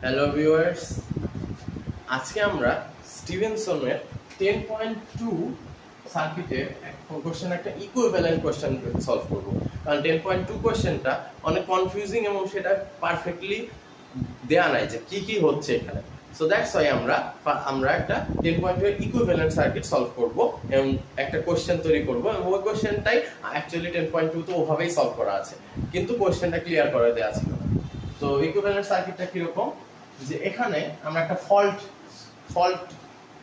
Hello viewers, আজকে আমরা স্টিভেনসনের 10.2 সার্কিটের একটা ইকুইভ্যালেন্ট কোশ্চেন সলভ করব। কারণ 10.2 কোশ্চেনটা অনেক কনফিউজিং এবং সেটা পারফেক্টলি দেয়া নাই যে কি কি হচ্ছে এখানে। সো দ্যাটস ওয়াই আমরা একটা 10.2 এর ইকুইভ্যালেন্ট সার্কিট সলভ করব এবং একটা কোশ্চেন তৈরি করব এবং ওই কোশ্চেনটাই অ্যাকচুয়ালি 10.2 তো ওভাবেই সলভ করা আছে, কিন্তু কোশ্চেনটা ক্লিয়ার করে দেওয়া ছিল না। তো ইকুইভ্যালেন্ট সার্কিটটা কিরকম, যে এখানে আমরা একটা ফল্ট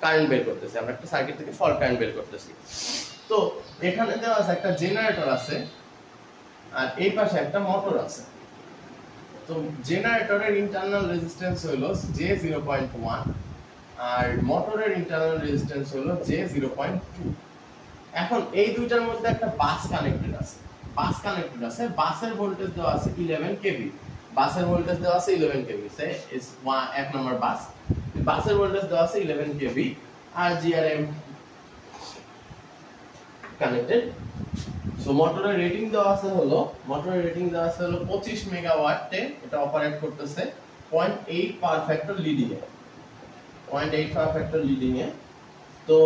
কারেন্ট বের করতেছি, আমরা একটা সার্কিট থেকে ফল্ট কারেন্ট বের করতেছি। তো এখানে দেওয়া আছে একটা জেনারেটর আছে আর এই পাশে একটা মোটর আছে। তো জেনারেটরের ইন্টারনাল রেজিস্ট্যান্স হলো J0.1 আর মোটরের ইন্টারনাল রেজিস্ট্যান্স হলো J0.2। এখন এই দুইটার মধ্যে একটা বাস কানেক্টেড আছে, বাসের ভোল্টেজ দেওয়া আছে 11 কেভি। বাসের ভোল্টেজ দেওয়া আছে 11 কেভি, সে ইজ এক নাম্বার বাসের ভোল্টেজ দেওয়া আছে 11 কেভি আর জিআরএম কানেক্টেড। সো মোটরের রেটিং দেওয়া আছে হলো 25 মেগাওয়াটে, এটা অপারেট করতেছে 0.8 পাওয়ার ফ্যাক্টর লিডিং এ। তো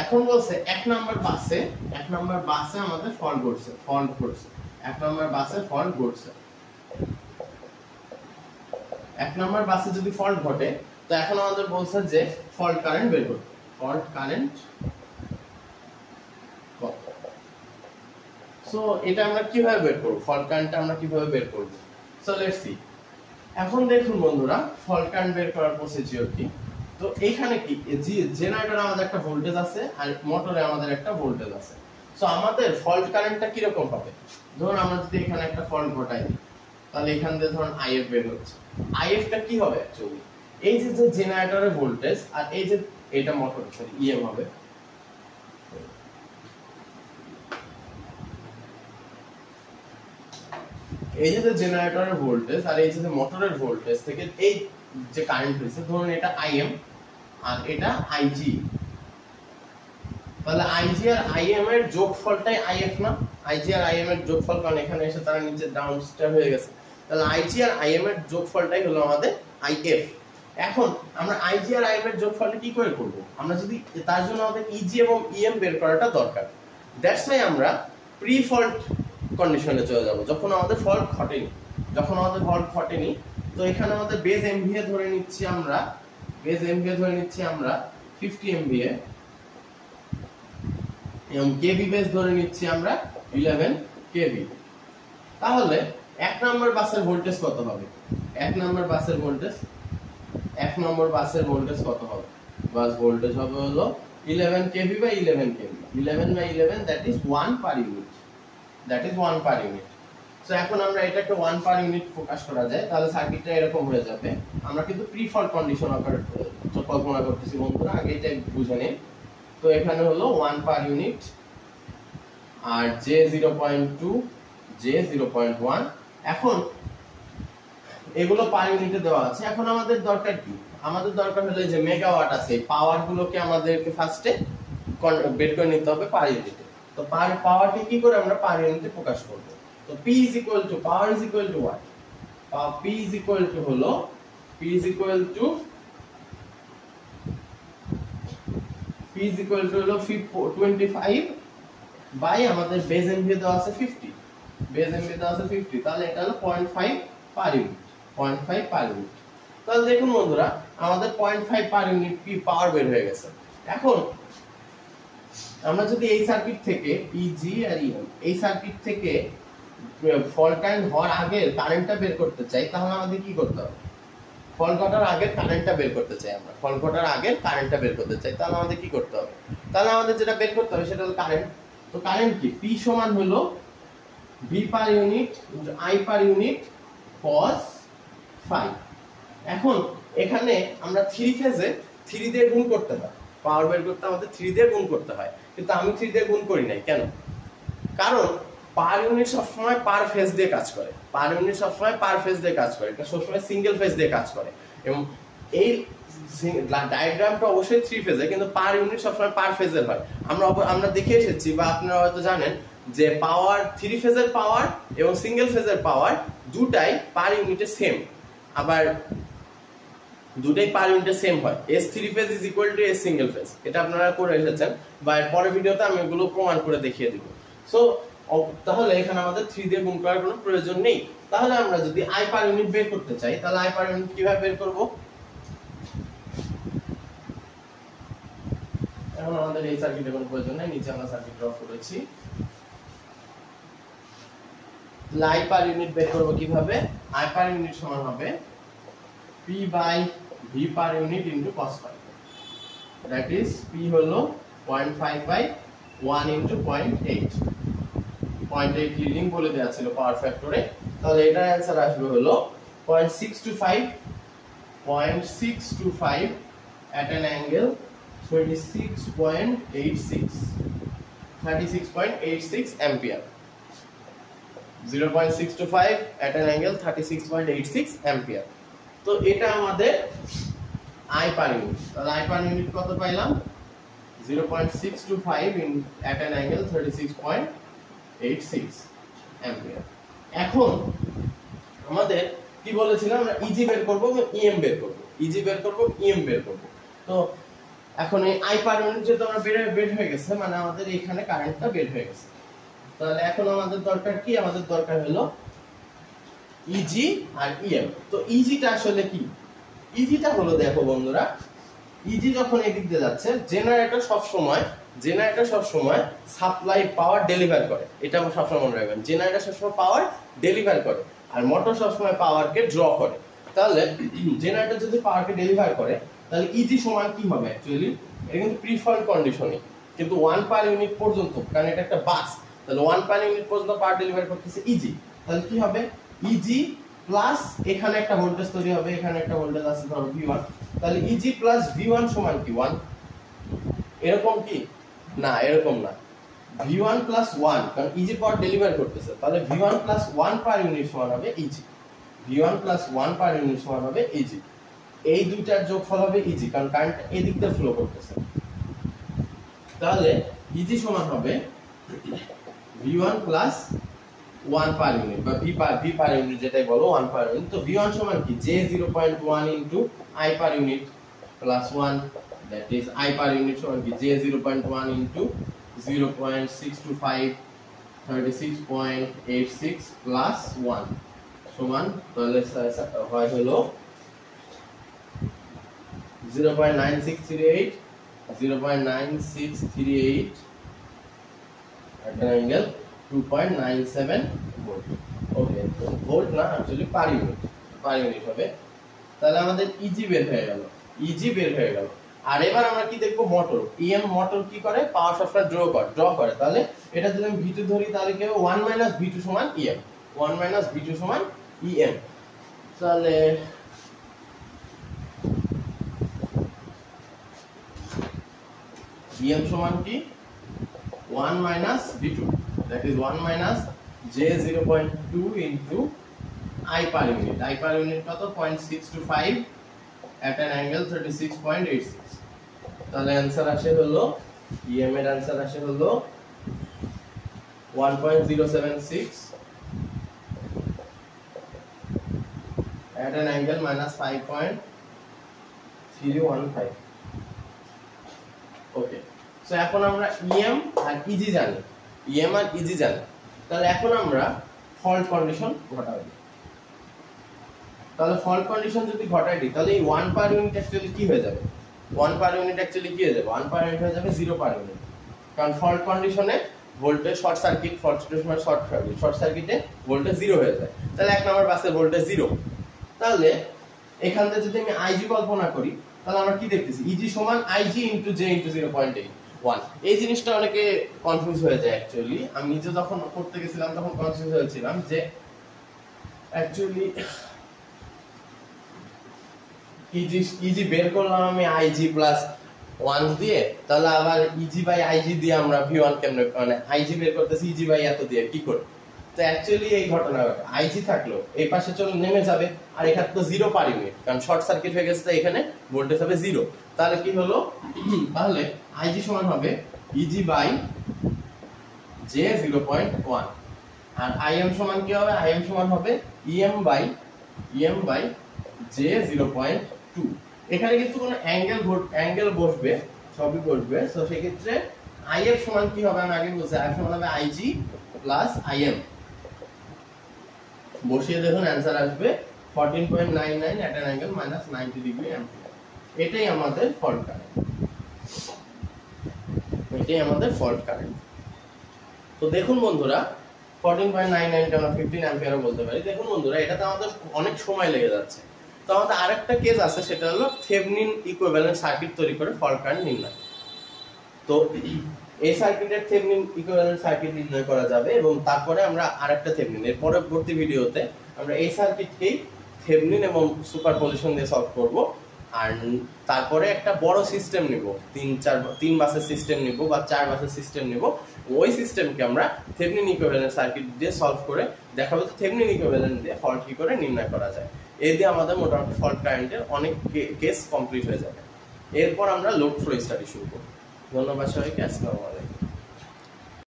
এখন বলছে এক নাম্বার বাসে আমাদের ফল্ট ঘটছে এক নাম্বার বাসে যদি ফল্ট ঘটে, তো এখন আমাদের বলছে যে ফল্ট কারেন্ট বের করতে। সো এটা আমরা কিভাবে বের করব, ফল্ট কারেন্টটা আমরা কিভাবে বের করব? So let's see. এখন দেখুন বন্ধুরা, ফল্ট কারেন্ট বের করার প্রসিডিউর কি। তো এইখানে কি জেনারেটরে আমাদের একটা ভোল্টেজ আছে আর মোটরে আমাদের একটা ভোল্টেজ আছে। সো আমাদের ফল্ট কারেন্টটা কি রকম হবে? ধরুন আমরা যদি এখানে একটা ফল্ট ঘটাই, তাহলে এখান দিয়ে ধরুন আইএফ বের হচ্ছে। আইএফটা কি হবে অ্যাকচুয়ালি? এই যে জেনারেটরের ভোল্টেজ আর এই যে এটা মোটর ইএম হবে। এই যে জেনারেটরের ভোল্টেজ আর এই যে মোটরের ভোল্টেজ থেকে এই যে কারেন্ট হইছে, ধরুন এটা আইএম আর এটা আইজি। তাহলে আইজি আর আইএম এর যোগফলটাই আইএফ না? আইজি আর আইএম এর যোগফল, কারণ এখানে এসে তারা নিচে ডাউন স্টেপ হয়ে গেছে। তাহলে আইজি আর আইএম এর যোগফলটাই হলো আমাদের আইএফ। এখন আমরা আইজি আর আইএম এর যোগফলটা কি করে করব? আমরা যদি তার জন্য আমাদের ইজি এবং ইএম বের করাটা দরকার। দ্যাটস ওয়াই আমরা প্রি ফল্ট কন্ডিশনে চলে যাব, যখন আমাদের ফল্ট ঘটেনি। তো এখানে আমাদের বেজ এমভিএ ধরে নিচ্ছি আমরা 50 এমভিএ এবং কেভি বেজ ধরে নিচ্ছি আমরা 11 কেভি। তাহলে এক নম্বর বাসের ভোল্টেজ কত হবে? এক নম্বর বাসের ভোল্টেজ কত হবে? বাস ভোল্টেজ হবে হলো 11 KV by 11 KV. 11 by 11 that is 1 per unit. So এখন আমরা এটাকে 1 পার ইউনিট ফোকাস করা যায়, তাহলে সার্কিটটা এরকম হয়ে যাবে। আমরা কিন্তু প্রি ফল্ট কন্ডিশন আকারে কল্পনা করতেছি বন্ধুরা, আগে এটা বুঝে নিন। তো এখানে হলো 1 পার ইউনিট আর J0.2 J0.1। এখন এগুলো পার ইউনিটে দেওয়া আছে। এখন আমাদের দরকার কি? আমাদের দরকার হলো যে মেগাওয়াট আছে, এই পাওয়ার গুলোকে আমাদেরকে ফার্স্টে বের করে নিতে হবে পার ইউনিটে। তো পাওয়ারকে কি করে আমরা পার ইউনিটে প্রকাশ করব? তো P is equal to power is equal to what? P is equal to 25 by আমাদের বেজ এমভিএ দেওয়া আছে 50। তাহলে এটা হলো 0.5 পার ইউনিট। তাহলে দেখুন বন্ধুরা, আমাদের 0.5 পার ইউনিট কি পাওয়ার বের হয়ে গেছে। এখন আমরা যদি এই সার্কিট থেকে ইজি আর ইএম এই সার্কিট থেকে ফল্ট কারেন্ট হওয়ার আগে কারেন্টটা বের করতে চাই, তাহলে আমাদের কি করতে হবে? ফল্ট ঘটার আগের কারেন্টটা বের করতে চাই, তাহলে আমাদের কি করতে হবে? তাহলে আমাদের যেটা বের করতে হবে সেটা হলো কারেন্ট। তো কারেন্ট কি? P সমান হলো V per unit into I per unit cos phi। এখন এখানে আমরা 3 ফেজে 3 দিয়ে গুণ করতে হয়, পাওয়ার বের করতে আমাদের 3 দিয়ে গুণ করতে হয়, কিন্তু আমি 3 দিয়ে গুণ করি নাই। কেন? কারণ পার ইউনিট সবসময় পার ফেজ দিয়ে কাজ করে, এটা সবসময় সিঙ্গেল ফেজ দিয়ে কাজ করে। এবং এই ডায়াগ্রামটা অবশ্যই 3 ফেজে, কিন্তু পার ইউনিট সবসময় পার ফেজের হয়। আমরা দেখে এসেছি বা আপনারা হয়তো জানেন যে পাওয়ার 3 ফেজের পাওয়ার এবং সিঙ্গেল ফেজের পাওয়ার দুটাই পার ইউনিটে সেম। আবার দুটাই পার ইউনিটে সেম হয়, S three phase is equal to S single phase, এটা আপনারা করে এসেছেন বা এর পরের ভিডিওতে আমি এগুলো প্রমাণ করে দেখিয়ে দিব। সো তাহলে এখানে আমাদের 3 দিয়ে গুণ করার কোনো প্রয়োজন নেই। তাহলে আমরা যদি আই পার ইউনিট বের করতে চাই তাহলে আই পার ইউনিট কিভাবে বের করব? এখন আমাদের এই সার্কিটের কোনো প্রয়োজন নেই, নিচে আমরা সার্কিট ড্র করেছি। আই পার ইউনিট বের করব কিভাবে? আই পার ইউনিট সমান হবে P by V per unit into cos phi, that is P হলো 0.5 by 1 into 0.8, 0.8 লিডিং বলে দেওয়া ছিল পাওয়ার ফ্যাক্টরে। তাহলে এটার অ্যান্সার আসবে হলো 0.625 at an angle 36.86 ampere, 0.625 at an angle 36.86 ampere। তো এটা আমাদের আই পার ইউনিট। তাহলে আই পার ইউনিট কত পাইলাম? 0.625 at an angle 36.86 অ্যাম্পিয়ার। এখন আমাদের কি বলেছিলাম, আমরা ইজি বের করব এবং ইএম বের করব, ইজি বের করব, ইএম বের করব। তো এখন এই আই পার ইউনিট যেহেতু আমরা বের হয়ে গেছে, মানে আমাদের এখানে কারেন্টটা বের হয়ে গেছে। তাহলে এখন আমাদের দরকার কি? আমাদের দরকার হলো ইজি আর ইএম। তো ইজিটা আসলে কি? ইজিটা হলো, দেখো বন্ধুরা, ইজি যখন এদিক দিয়ে যাচ্ছে, জেনারেটর সব সময় সাপ্লাই পাওয়ার ডেলিভার করে, এটা আমরা সবসময় মনে রাখবেন। জেনারেটর সবসময় পাওয়ার ডেলিভার করে আর মোটর সবসময় পাওয়ারকে ড্র করে। তাহলে জেনারেটর যদি পাওয়ারকে ডেলিভার করে তাহলে ইজি সমান কি হবে? অ্যাকচুয়ালি এটা কিন্তু প্রিফল্ট কন্ডিশনে, কিন্তু 1 পার ইউনিট পর্যন্ত, কারণ এটা একটা বাস, তাহলে 1 পার ইউনিট পর্যন্ত পাওয়ার ডেলিভার করতেছে ইজি। তাহলে কি হবে? ইজি প্লাস এখানে একটা ভোল্টেজ তৈরি হবে, এখানে একটা ভোল্টেজ আছে ধরো V1, তাহলে ইজি প্লাস V1 সমান কি 1? এরকম কি? না, এরকম না, V1 প্লাস 1, কারণ ইজি পাওয়ার ডেলিভার করতেছে, তাহলে V1 প্লাস 1 পার ইউনিট সমান হবে easy, V1 plus 1 per unit সমান হবে ইজি। এই দুইটার যোগফল হবে ইজি, কারণ কারেন্ট এদিক দিয়ে ফ্লো করতেছে। তাহলে ইজি সমান হবে V1 প্লাস 1 পার ইউনিট বা ভি পার ইউনিট যেটাই বলো 1 পার ইউনিট। তো V1 সমান কি? J 0.1 into I per unit plus 1, that is I per unit সমান কি? J 0.1 ইনটু 0.625 36.86 প্লাস 1 সমান, তাহলে হয় হলো 0.9638 at an angle 2.97 volt. Okay, volt না, অ্যাকচুয়ালি পার ইউনিট হবে। তাহলে আমাদের ইজি বের হয়ে গেল। আর এবার আমরা কি দেখবো? মোটর, ইএম মোটর কি করে? পাওয়ার সবসময় ড্র করে। তাহলে এটা যদি আমি V2 ধরি তাহলে কি হবে? 1 মাইনাস V2 সমান ইএম, 1 মাইনাস V2 সমান ইএম। তাহলে ইএম সমান কি? 1 minus V2, that is 1 minus J 0.2 into I per unit. I per unit কত? 0.625 at an angle 36.86। তাহলে आंसर আসে হলো, EM এর आंसर আসে হলো 1.076 at an angle minus 5.315। Okay, so এখন আমরা ইএম আর ইজি জানি, তাহলে এখন আমরা ফল্ট কন্ডিশন ঘটাবো। তাহলে ফল্ট কন্ডিশন যদি ঘটাই দিই তাহলে এই 1 পার ইউনিট অ্যাকচুয়ালি কি হয়ে যাবে? 1 পার ইউনিট অ্যাকচুয়ালি কি হয়ে যাবে? 1 পার ইউনিট হয়ে যাবে 0 পার ইউনিট, কারণ ফল্ট কন্ডিশনে ভোল্টেজ শর্ট সার্কিটে ভোল্টেজ 0 হয়ে যায়। তাহলে এক নম্বর বাসে ভোল্টেজ 0। তাহলে এখান থেকে যদি আমি আইজি কল্পনা করি তাহলে আমরা কি দেখতেছি? ইজি সমান আইজি ইনটু জে ইনটু 0.81। এই জিনিসটা অনেকে কনফিউজ হয়ে যায়। অ্যাকচুয়ালি আমি নিজে যখন করতে গেছিলাম তখন কনফিউজ হয়েছিলাম যে অ্যাকচুয়ালি ইজি বের করলাম আমি আইজি প্লাস 1 দিয়ে, তাহলে আবার ইজি বাই আইজি দিয়ে আমরা V1 কেমনে, মানে আইজি বের করতেছি ইজি বাই এত দিয়ে কি করে? তো অ্যাকচুয়ালি এই ঘটনা ঘটে, আইজি থাকলো এই পাশে চলে নেমে যাবে, আর এখানে তো 0 পার ইউনিট, কারণ শর্ট সার্কিট হয়ে গেছে, এখানে ভোল্টেজ হবে 0। তাহলে কি হলো? তাহলে আইজি সমান হবে ইজি বাই জে 0.1, আর আইএম সমান কি হবে? আইএম সমান হবে ইএম বাই জে 0.2। 2। এখানে কিন্তু কোনো অ্যাঙ্গেল বসবে, সবই বসবে। সো সেক্ষেত্রে আই এর সমান কি হবে, আমি আগে বলছি, আই সমান হবে আইজি প্লাস আইএম। বসিয়ে দেখুন অ্যান্সার আসবে 14.99 at an angle minus 90 degree ampere। এটাই আমাদের ফল্ট কারেন্ট, এটাই আমাদের ফল্ট কারেন্ট। তো দেখুন বন্ধুরা 14.99 টা আমরা 15 অ্যাম্পিয়ারও বলতে পারি। দেখুন বন্ধুরা এটাতে আমাদের অনেক সময় লেগে যাচ্ছে। তো আমাদের আরেকটা কেস আছে, সেটা হলো থেভেনিন ইকুইভ্যালেন্ট সার্কিট তৈরি করে ফল্ট কারেন্ট নির্ণয়। তো এই সার্কিটের থেভেনিন ইকুইভ্যালেন্ট সার্কিট নির্ণয় করা যাবে এবং তারপরে আমরা আরেকটা থেভেনিন, এর পরবর্তী ভিডিওতে আমরা এই সার্কিটকেই থেভেনিন এবং সুপারপজিশন দিয়ে সলভ করব। আর তারপরে একটা বড় সিস্টেম নিব, 3 বাসের সিস্টেম নিব বা 4 বাসের সিস্টেম নিব। ওই সিস্টেমকে আমরা থেভেনিন ইকুইভ্যালেন্ট সার্কিট দিয়ে সলভ করে দেখাবো যে থেভেনিন ইকুইভ্যালেন্ট দিয়ে ফল্ট কি করে নির্ণয় করা যায়। এই দিয়ে আমাদের মোটামুটি ফল্ট কারেন্টের অনেক কেস কমপ্লিট হয়ে যাবে। এরপর আমরা লোড ফ্লো স্টাডি শুরু করব। ধন্যবাদ সবাইকে, আসসালামু আলাইকুম।